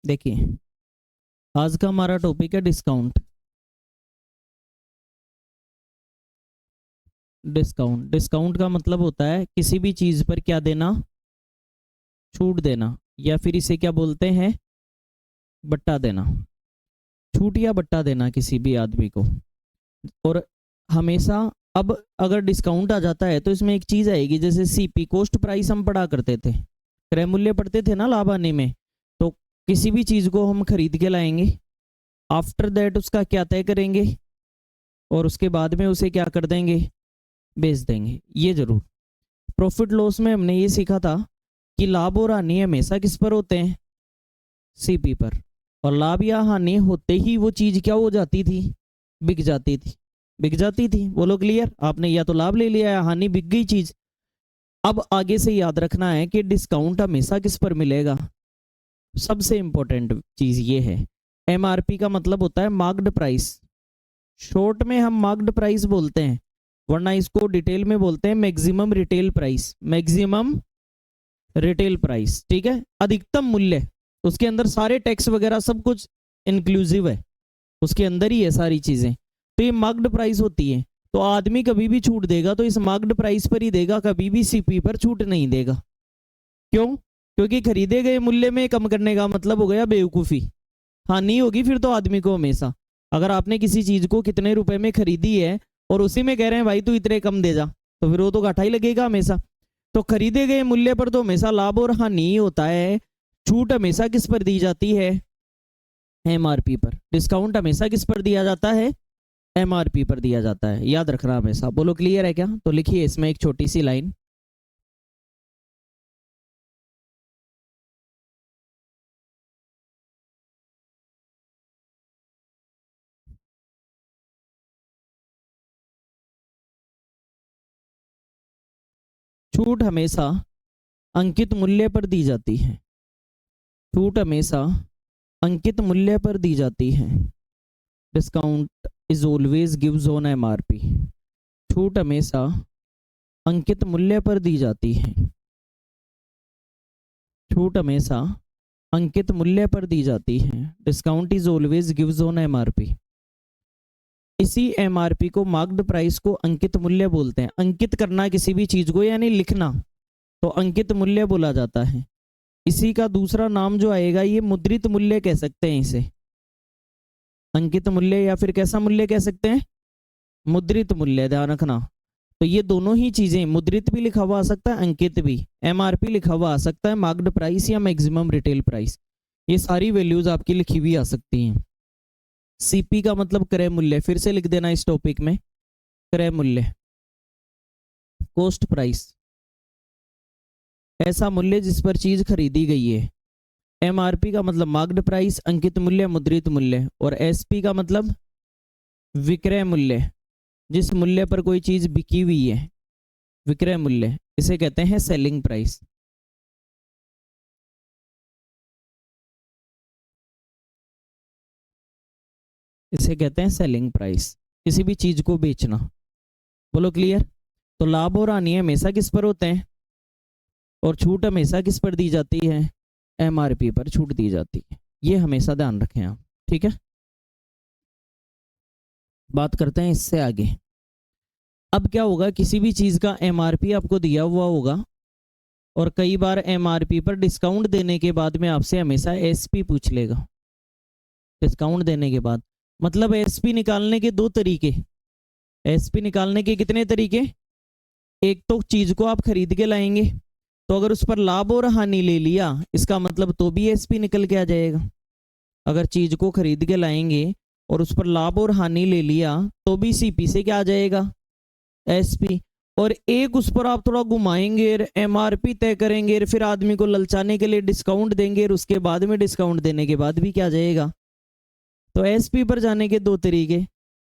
देखिए, आज का हमारा टॉपिक है डिस्काउंट। डिस्काउंट का मतलब होता है किसी भी चीज पर क्या देना, छूट देना, या फिर इसे क्या बोलते हैं, बट्टा देना। छूट या बट्टा देना किसी भी आदमी को। और हमेशा अब अगर डिस्काउंट आ जाता है तो इसमें एक चीज आएगी, जैसे सीपी कॉस्ट प्राइस हम पढ़ा करते थे, क्रय मूल्य पढ़ते थे ना लाभ आने में। तो किसी भी चीज को हम खरीद के लाएंगे, आफ्टर दैट उसका क्या तय करेंगे और उसके बाद में उसे क्या कर देंगे, बेच देंगे। ये जरूर। प्रॉफिट लॉस में हमने ये सीखा था कि लाभ और हानि हमेशा किस पर होते हैं, सीपी पर। और लाभ या हानि होते ही वो चीज क्या हो जाती थी, बिक जाती थी। बिक जाती थी, बोलो क्लियर। आपने या तो लाभ ले लिया या हानि, बिक गई चीज। अब आगे से याद रखना है कि डिस्काउंट हमेशा किस पर मिलेगा। सबसे इंपॉर्टेंट चीज ये है, एमआरपी का मतलब होता है मार्क्ड प्राइस। शॉर्ट में हम मार्क्ड प्राइस बोलते हैं, वरना इसको डिटेल में बोलते हैं maximum retail price. Maximum retail price, ठीक है। अधिकतम मूल्य, उसके अंदर सारे टैक्स वगैरह सब कुछ इंक्लूसिव है, उसके अंदर ही है सारी चीजें। तो ये मार्क्ड प्राइस होती है। तो आदमी कभी भी छूट देगा तो इस मार्क्ड प्राइस पर ही देगा, कभी भी सीपी पर छूट नहीं देगा। क्यों? क्योंकि खरीदे गए मूल्य में कम करने का मतलब हो गया बेवकूफी। हानि होगी फिर तो आदमी को हमेशा। अगर आपने किसी चीज को कितने रुपए में खरीदी है और उसी में कह रहे हैं भाई तू इतने कम दे जा, तो फिर वो तो घाटा ही लगेगा हमेशा। तो खरीदे गए मूल्य पर तो हमेशा लाभ और हानि ही होता है। छूट हमेशा किस पर दी जाती है, एमआरपी पर। डिस्काउंट हमेशा किस पर दिया जाता है, एमआरपी पर दिया जाता है। याद रखना हमेशा। बोलो क्लियर है क्या? तो लिखिए इसमें एक छोटी सी लाइन, छूट हमेशा अंकित मूल्य पर दी जाती है। छूट हमेशा अंकित मूल्य पर दी जाती है। Discount is always gives on MRP. छूट हमेशा अंकित मूल्य पर दी जाती है। छूट हमेशा अंकित मूल्य पर दी जाती है। Discount is always gives on MRP. इसी एमआरपी को मार्क्ड प्राइस को अंकित मूल्य बोलते हैं। अंकित करना किसी भी चीज को यानी लिखना, तो अंकित मूल्य बोला जाता है। इसी का दूसरा नाम जो आएगा, ये मुद्रित मूल्य कह सकते हैं इसे। अंकित मूल्य या फिर कैसा मूल्य कह सकते हैं, मुद्रित मूल्य। ध्यान रखना। तो ये दोनों ही चीजें, मुद्रित भी लिखा हुआ आ सकता है, अंकित भी। एमआरपी लिखा हुआ आ सकता है, मार्क्ड प्राइस या मैक्सिमम रिटेल प्राइस। ये सारी वैल्यूज आपकी लिखी हुई आ सकती हैं। सीपी का मतलब क्रय मूल्य, फिर से लिख देना इस टॉपिक में, क्रय मूल्य, कॉस्ट प्राइस, ऐसा मूल्य जिस पर चीज खरीदी गई है। एमआरपी का मतलब मार्क्ड प्राइस, अंकित मूल्य, मुद्रित मूल्य। और एसपी का मतलब विक्रय मूल्य, जिस मूल्य पर कोई चीज बिकी हुई है, विक्रय मूल्य। इसे कहते हैं सेलिंग प्राइस। इसे कहते हैं सेलिंग प्राइस, किसी भी चीज को बेचना। बोलो क्लियर। तो लाभ और हानि हमेशा किस पर होते हैं, और छूट हमेशा किस पर दी जाती है, एमआरपी पर छूट दी जाती है। ये हमेशा ध्यान रखें आप, ठीक है। बात करते हैं इससे आगे। अब क्या होगा, किसी भी चीज का एमआरपी आपको दिया हुआ होगा, और कई बार एमआरपी पर डिस्काउंट देने के बाद में आपसे हमेशा एसपी पूछ लेगा। डिस्काउंट देने के बाद मतलब एसपी निकालने के दो तरीके। एसपी निकालने के कितने तरीके, एक तो चीज को आप खरीद के लाएंगे, तो अगर उस पर लाभ और हानि ले लिया इसका मतलब तो भी एसपी निकल के आ जाएगा। अगर चीज को खरीद के लाएंगे और उस पर लाभ और हानि ले लिया तो भी सीपी से क्या आ जाएगा, एसपी। और एक उस पर आप थोड़ा घुमाएंगे, एमआरपी तय करेंगे, फिर आदमी को ललचाने के लिए डिस्काउंट देंगे, और उसके बाद में डिस्काउंट देने के बाद भी क्या आ जाएगा। तो एसपी पर जाने के दो तरीके,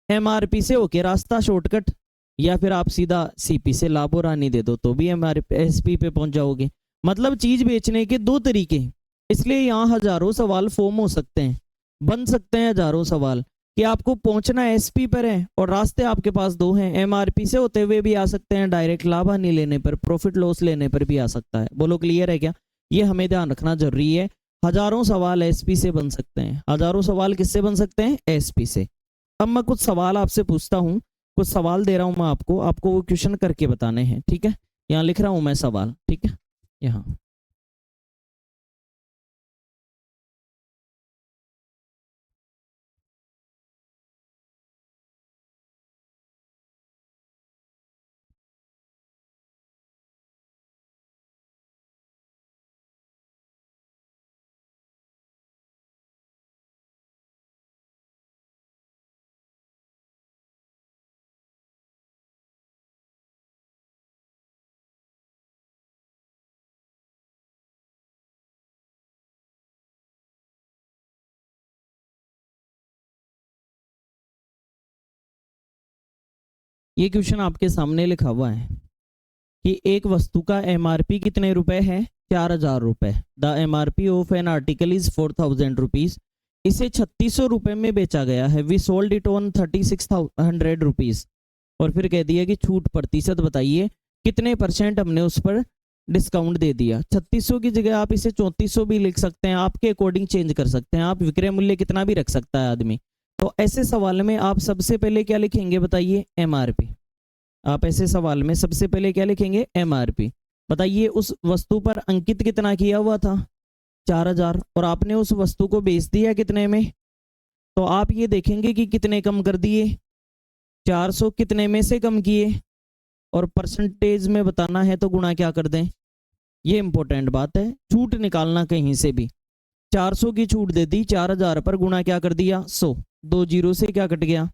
एमआरपी से होके रास्ता शॉर्टकट, या फिर आप सीधा सीपी से लाभ और हानि दे दो तो भी एमआरपी एसपी पे पहुंच जाओगे। मतलब चीज बेचने के दो तरीके। इसलिए यहाँ हजारों सवाल फॉर्म हो सकते हैं, बन सकते हैं हजारों सवाल, कि आपको पहुंचना एसपी पर है और रास्ते आपके पास दो हैं। एमआरपी से होते हुए भी आ सकते हैं, डायरेक्ट लाभ हानि लेने पर, प्रॉफिट लॉस लेने पर भी आ सकता है। बोलो क्लियर है क्या? ये हमें ध्यान रखना जरूरी है। हजारों सवाल एसपी से बन सकते हैं। हजारों सवाल किससे बन सकते हैं? एसपी से। अब मैं कुछ सवाल आपसे पूछता हूँ, कुछ सवाल दे रहा हूँ मैं आपको, आपको वो क्वेश्चन करके बताने हैं, ठीक है? यहाँ लिख रहा हूँ मैं सवाल, ठीक है? यहाँ ये क्वेश्चन आपके सामने लिखा हुआ है कि एक वस्तु का एमआरपी कितने रुपए है? 4000 रुपए। The MRP of an article is 4000 rupees. इसे 3600 रुपए में बेचा गया है। We sold it on 3600 rupees. और फिर कह दिया कि छूट प्रतिशत बताइए, कितने परसेंट हमने उस पर डिस्काउंट दे दिया। 3600 की जगह आप इसे 3400 भी लिख सकते हैं, आपके अकॉर्डिंग चेंज कर सकते हैं। आप विक्रय मूल्य कितना भी रख सकता है आदमी। तो ऐसे सवाल में आप सबसे पहले क्या लिखेंगे बताइए? एमआरपी। आप ऐसे सवाल में सबसे पहले क्या लिखेंगे? एमआरपी। बताइए उस वस्तु पर अंकित कितना किया हुआ था? 4000। और आपने उस वस्तु को बेच दिया कितने में? तो आप ये देखेंगे कि कितने कम कर दिए। 400 कितने में से कम किए, और परसेंटेज में बताना है तो गुणा क्या कर दें। ये इंपॉर्टेंट बात है, छूट निकालना कहीं से भी। 400 की छूट दे दी, 4000 पर गुणा क्या कर दिया? 100। 2 जीरो से क्या कट गया?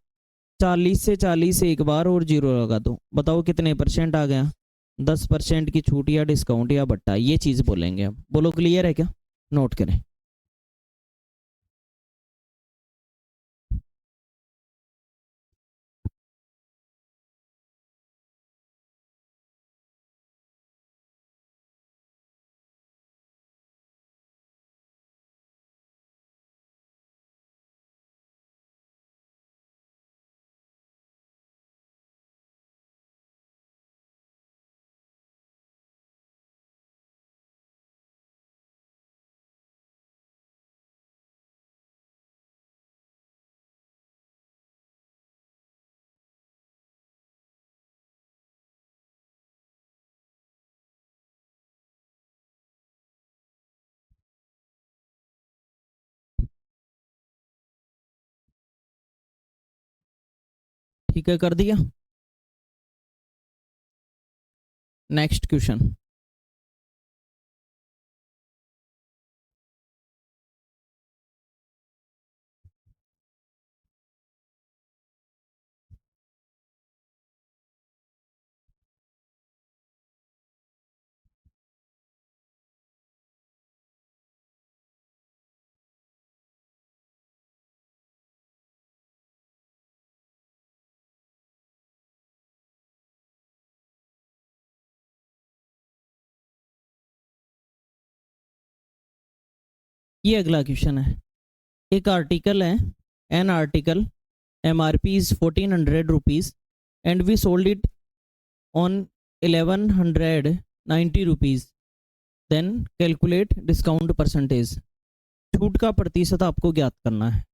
40 से 40 एक बार और जीरो लगा दो। बताओ कितने परसेंट आ गया? 10% की छूट या डिस्काउंट या बट्टा, ये चीज बोलेंगे हम। बोलो क्लियर है क्या? नोट करें। ठीक है, कर दिया। Next question. ये अगला क्वेश्चन है। एक आर्टिकल है, an article, MRP is 1400 rupees and we sold it on 1190 rupees. Then calculate discount percentage. छूट का प्रतिशत आपको ज्ञात करना है।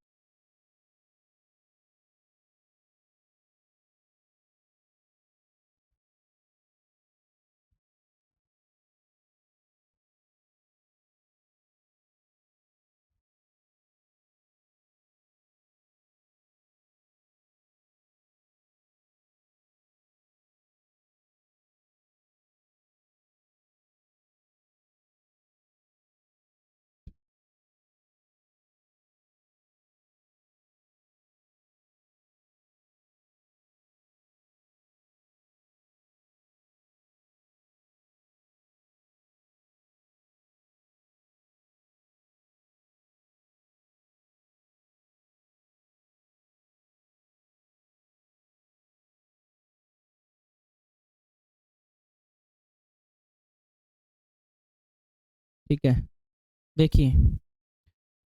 ठीक है, देखिए,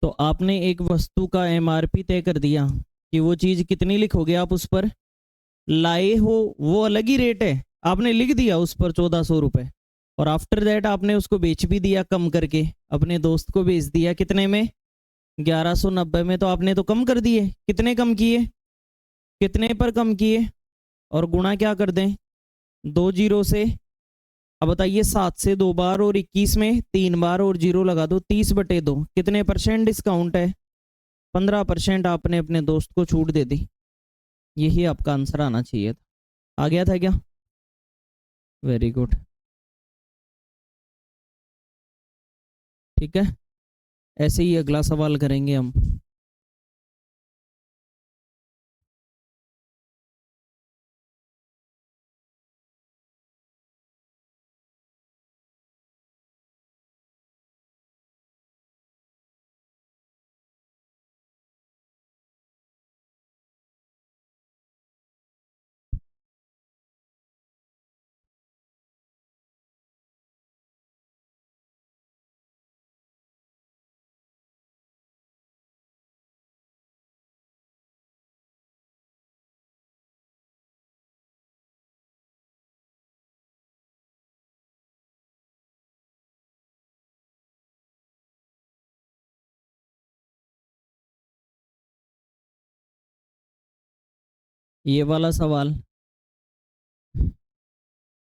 तो आपने एक वस्तु का एमआरपी तय कर दिया कि वो चीज कितनी लिखोगे आप उस पर? लाए हो वो अलग ही रेट है, आपने लिख दिया उस पर 1400 रुपए। और आफ्टर दैट आपने उसको बेच भी दिया कम करके, अपने दोस्त को बेच दिया कितने में, 1190 में। तो आपने तो कम कर दिए, कितने कम किए, कितने पर कम किए, और गुणा क्या कर दें, 2 जीरो से। अब बताइए 7 से 2 बार और 21 में 3 बार और जीरो लगा दो, 30/2 कितने परसेंट डिस्काउंट है, 15% आपने अपने दोस्त को छूट दे दी। यही आपका आंसर आना चाहिए था। आ गया था क्या? Very good. ठीक है, ऐसे ही अगला सवाल करेंगे हम। ये वाला सवाल,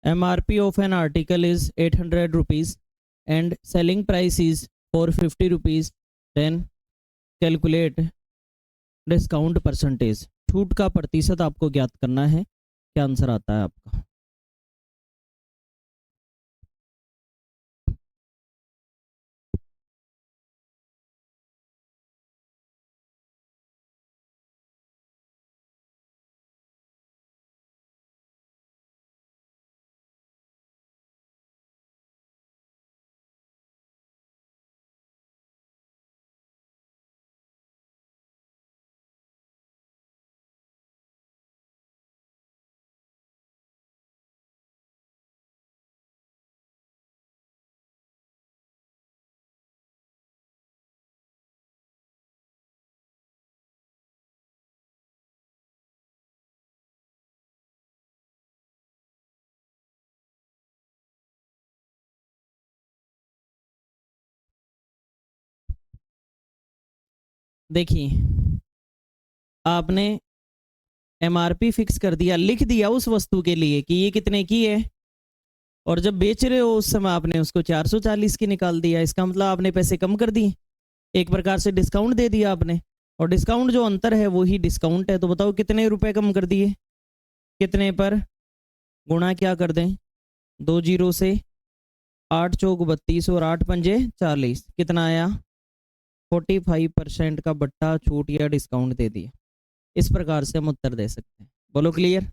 MRP of an article is 800 rupees and selling price is 450 rupees, then calculate discount percentage. छूट का प्रतिशत आपको ज्ञात करना है। क्या आंसर आता है आपका? देखिए, आपने MRP फिक्स कर दिया, लिख दिया उस वस्तु के लिए कि ये कितने की है, और जब बेच रहे हो उस समय आपने उसको 440 की निकाल दिया। इसका मतलब आपने पैसे कम कर दिए, एक प्रकार से डिस्काउंट दे दिया आपने। और डिस्काउंट जो अंतर है वो ही डिस्काउंट है। तो बताओ कितने रुपए कम कर दिए, कितने पर, गुणा क्या कर दें, 2 जीरो से, 8 चौक 32 और 8 पंजे 40, कितना आया, 45% का बट्टा छूट या डिस्काउंट दे दिया। इस प्रकार से हम उत्तर दे सकते हैं। बोलो क्लियर?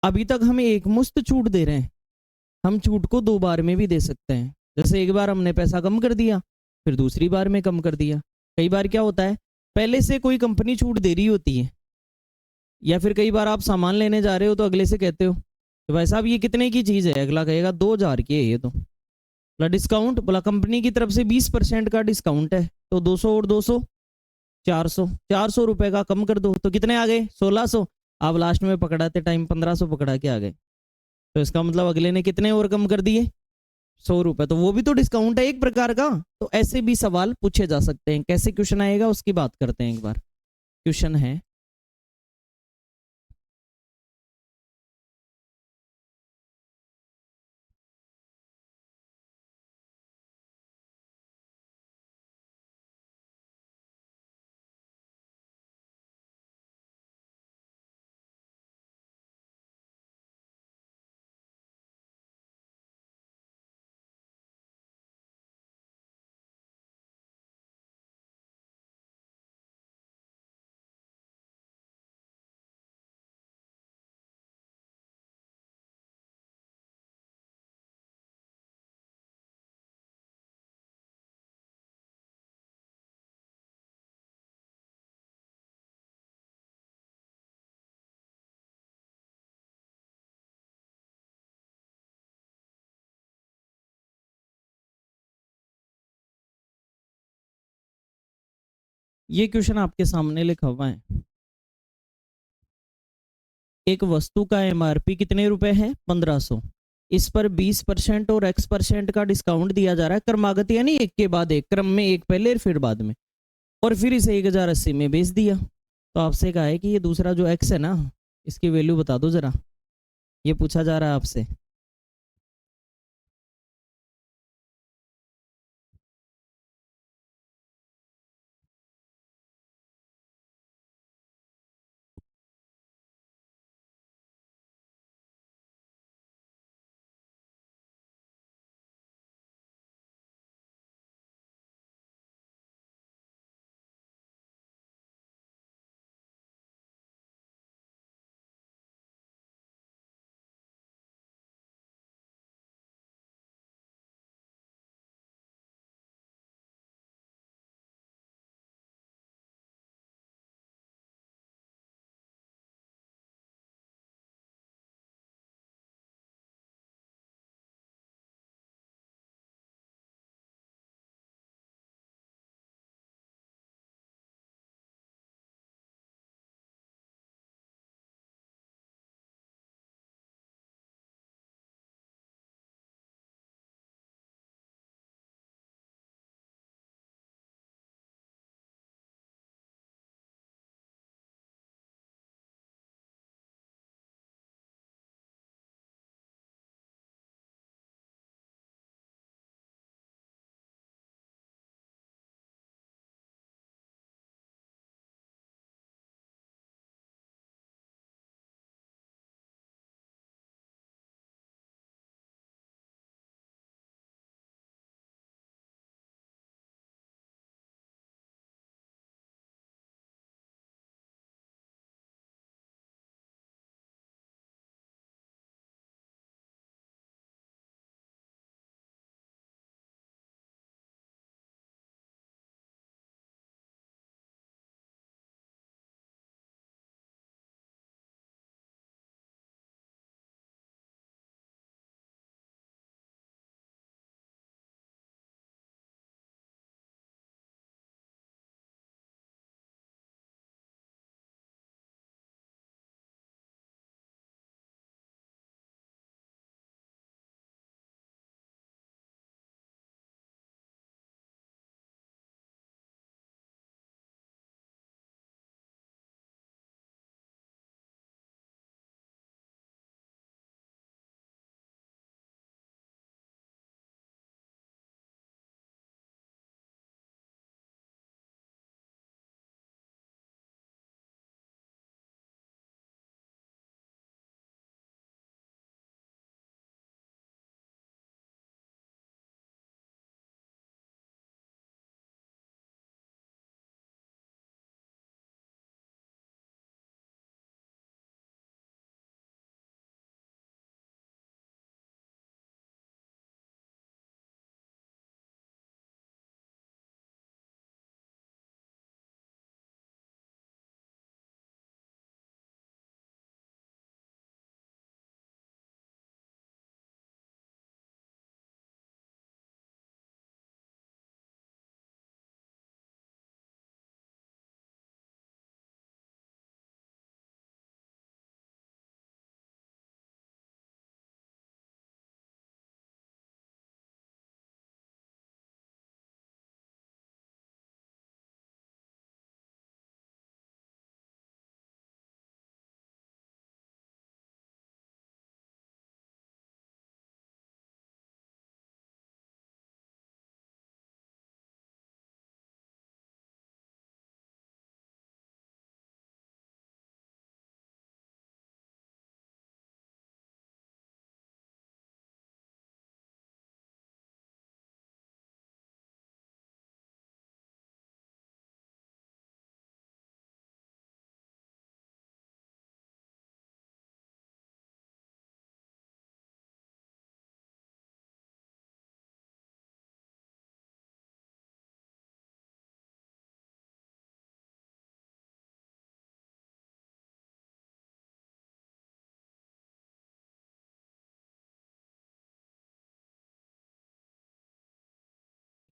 अभी तक हमें एक मुश्त छूट दे रहे हैं, हम छूट को 2 बार में भी दे सकते हैं। जैसे एक बार हमने पैसा कम कर दिया, फिर दूसरी बार में कम कर दिया। कई बार क्या होता है, पहले से कोई कंपनी छूट दे रही होती है, या फिर कई बार आप सामान लेने जा रहे हो तो अगले से कहते हो कि भाई साहब ये कितने की चीज़ है, अगला कहेगा 2000 की है ये तो। बोला डिस्काउंट, बोला कंपनी की तरफ से 20% का डिस्काउंट है, तो 200 और 200 400, 400 रुपए का कम कर दो, तो कितने आ गए, 1600। आप लास्ट में पकड़ाते टाइम 1500 पकड़ा के आ गए, तो इसका मतलब अगले ने कितने और कम कर दिए, 100 रुपए। तो वो भी तो डिस्काउंट है एक प्रकार का। तो ऐसे भी सवाल पूछे जा सकते हैं। कैसे क्वेश्चन आएगा उसकी बात करते हैं एक बार। क्वेश्चन है, ये क्वेश्चन आपके सामने लिखा हुआ है। एक वस्तु का MRP कितने रुपए है, 1500। इस पर 20% और x% का डिस्काउंट दिया जा रहा है, क्रमागत यानी एक के बाद एक, क्रम में एक पहले फिर बाद में, और फिर इसे 1080 में बेच दिया। तो आपसे कहा है कि ये दूसरा जो x है ना, इसकी वैल्यू बता दो जरा, ये पूछा जा रहा है आपसे।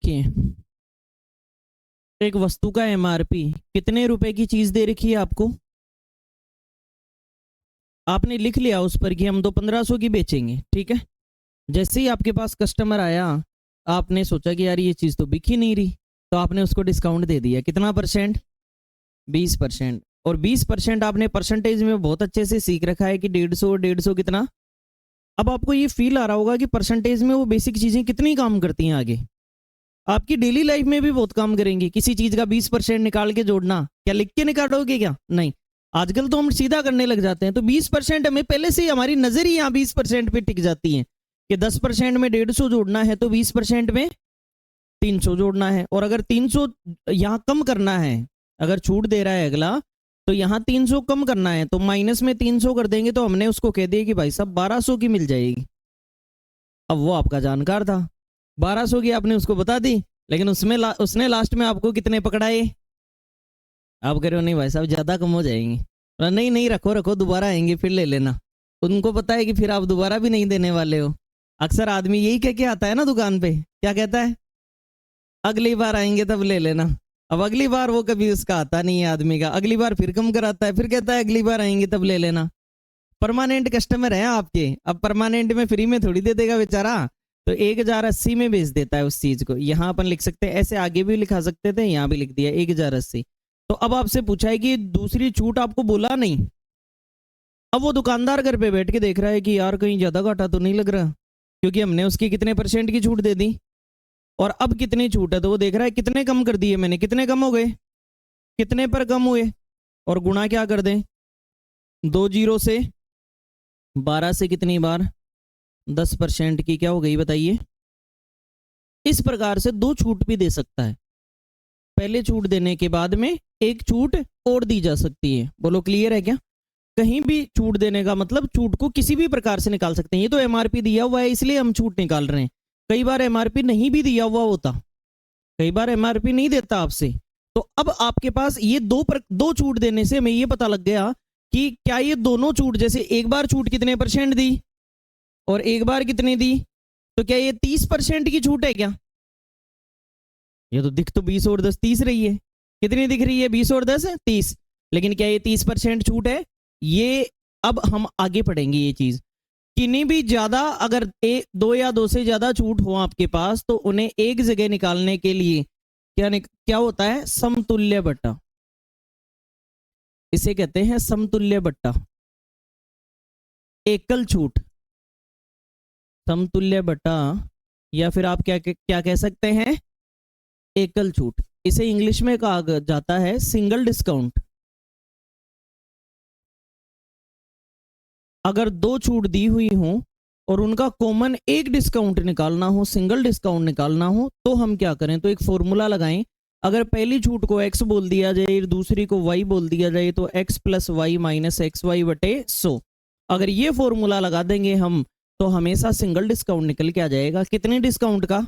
कि एक वस्तु का एमआरपी कितने रुपए की चीज दे रखी है आपको, आपने लिख लिया उस पर कि हम तो 1500 की बेचेंगे, ठीक है। जैसे ही आपके पास कस्टमर आया, आपने सोचा कि यार ये चीज़ तो बिक ही नहीं रही, तो आपने उसको डिस्काउंट दे दिया। कितना परसेंट? 20%। और 20% आपने परसेंटेज में बहुत अच्छे से सीख रखा है कि 150 कितना। अब आपको ये फील आ रहा होगा कि परसेंटेज में वो बेसिक चीज़ें कितनी काम करती हैं आगे। आपकी डेली लाइफ में भी बहुत काम करेंगी। किसी चीज़ का 20% निकाल के जोड़ना, क्या लिख के निकालोगे क्या? नहीं। आजकल तो हम सीधा करने लग जाते हैं। तो 20% हमें पहले से ही, हमारी नज़र ही यहाँ 20% पे टिक जाती है कि 10% में 150 जोड़ना है तो 20% में 300 जोड़ना है। और अगर 300 यहाँ कम करना है, अगर छूट दे रहा है अगला, तो यहाँ 300 कम करना है, तो माइनस में 300 कर देंगे, तो हमने उसको कह दिया कि भाई साहब 1200 की मिल जाएगी। अब वो आपका जानकार था, 1200 की आपने उसको बता दी, लेकिन उसने लास्ट में आपको कितने पकड़ाए? आप कह रहे हो नहीं भाई साहब ज़्यादा कम हो जाएंगे। नहीं नहीं, रखो रखो, दोबारा आएंगे फिर ले लेना। उनको पता है कि फिर आप दोबारा भी नहीं देने वाले हो। अक्सर आदमी यही कह के आता है ना दुकान पे, क्या कहता है? अगली बार आएंगे तब ले लेना। अब अगली बार वो कभी उसका आता नहीं है आदमी का, अगली बार फिर कम कराता है, फिर कहता है अगली बार आएंगे तब ले लेना। परमानेंट कस्टमर है आपके, अब परमानेंट में फ्री में थोड़ी दे देगा बेचारा। तो 1080 में बेच देता है उस चीज को। यहाँ अपन लिख सकते हैं, ऐसे आगे भी लिखा सकते थे, यहाँ भी लिख दिया 1080। तो अब आपसे पूछा है कि दूसरी छूट आपको बोला नहीं। अब वो दुकानदार घर पे बैठ के देख रहा है कि यार कहीं ज्यादा घाटा तो नहीं लग रहा, क्योंकि हमने उसकी कितने परसेंट की छूट दे दी, और अब कितनी छूट है, तो वो देख रहा है कितने कम कर दिए मैंने, कितने कम हो गए, कितने पर कम हुए, और गुणा क्या कर दें, 2 जीरो से, 12 से कितनी बार, 10% की क्या हो गई बताइए। इस प्रकार से दो छूट भी दे सकता है। पहले छूट देने के बाद में एक छूट और दी जा सकती है। बोलो क्लियर है क्या? कहीं भी छूट देने का मतलब छूट को किसी भी प्रकार से निकाल सकते हैं। ये तो एमआरपी दिया हुआ है इसलिए हम छूट निकाल रहे हैं। कई बार एमआरपी नहीं भी दिया हुआ होता, कई बार एमआरपी नहीं देता आपसे। तो अब आपके पास ये दो छूट देने से हमें ये पता लग गया कि क्या ये दोनों छूट, जैसे एक बार छूट कितने परसेंट दी और एक बार कितनी दी, तो क्या ये 30% की छूट है क्या? ये तो दिख तो 20 और 10 30 रही है। कितनी दिख रही है? 20 और 10 30। लेकिन क्या ये 30% छूट है? ये अब हम आगे पढ़ेंगे ये चीज। किन्हीं भी ज्यादा, अगर दो या दो से ज्यादा छूट हो आपके पास, तो उन्हें एक जगह निकालने के लिए क्या होता है? समतुल्य बट्टा। इसे कहते हैं समतुल्य बट्टा। एकल छूट, समतुल्य बट्टा, या फिर आप क्या क्या कह सकते हैं? एकल छूट। इसे इंग्लिश में कहा जाता है सिंगल डिस्काउंट। अगर दो छूट दी हुई हो और उनका कॉमन एक डिस्काउंट निकालना हो, सिंगल डिस्काउंट निकालना हो, तो हम क्या करें? तो एक फॉर्मूला लगाएं। अगर पहली छूट को x बोल दिया जाए, दूसरी को y बोल दिया जाए, तो x plus Y minus X Y बटे 100। अगर ये फॉर्मूला लगा देंगे हम, तो हमेशा सिंगल डिस्काउंट निकल के आ जाएगा। कितने डिस्काउंट का?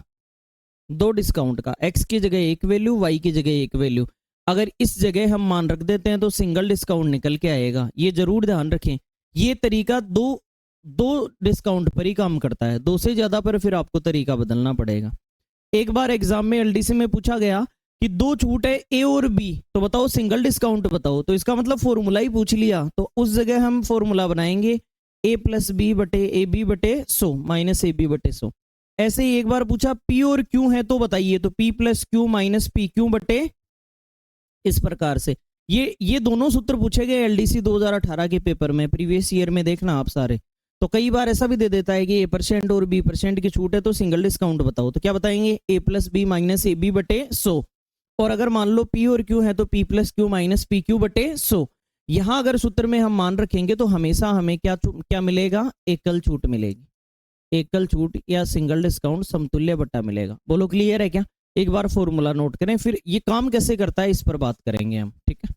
दो डिस्काउंट का। x की जगह एक वैल्यू, y की जगह एक वैल्यू। अगर इस जगह हम मान रख देते हैं तो सिंगल डिस्काउंट निकल के आएगा। ये जरूर ध्यान रखें। ये तरीका दो दो डिस्काउंट पर ही काम करता है, दो से ज्यादा पर फिर आपको तरीका बदलना पड़ेगा। एक बार एग्जाम में एलडीसी में पूछा गया कि दो छूट है ए और बी, तो बताओ सिंगल डिस्काउंट बताओ, तो इसका मतलब फॉर्मूला ही पूछ लिया। तो उस जगह हम फॉर्मूला बनाएंगे ए प्लस बी बटे ए बी बटे 100 माइनस ए बी बटे 100। ऐसे ही एक बार पूछा पी और क्यू है तो बताइए, तो P plus Q minus P Q बटे, इस प्रकार से। ये दोनों सूत्र पूछे गए एलडीसी 2018 के पेपर में, प्रीवियस ईयर में देखना आप सारे। तो कई बार ऐसा भी दे देता है कि A% और B% की छूट है तो सिंगल डिस्काउंट बताओ, तो क्या बताएंगे? A plus B minus A B बटे 100। और अगर मान लो P और Q है तो P plus Q minus P Q बटे 100। यहां अगर सूत्र में हम मान रखेंगे तो हमेशा हमें क्या क्या मिलेगा? एकल छूट मिलेगी। एकल छूट या सिंगल डिस्काउंट समतुल्य बट्टा मिलेगा। बोलो क्लियर है क्या? एक बार फॉर्मूला नोट करें, फिर ये काम कैसे करता है इस पर बात करेंगे हम, ठीक है।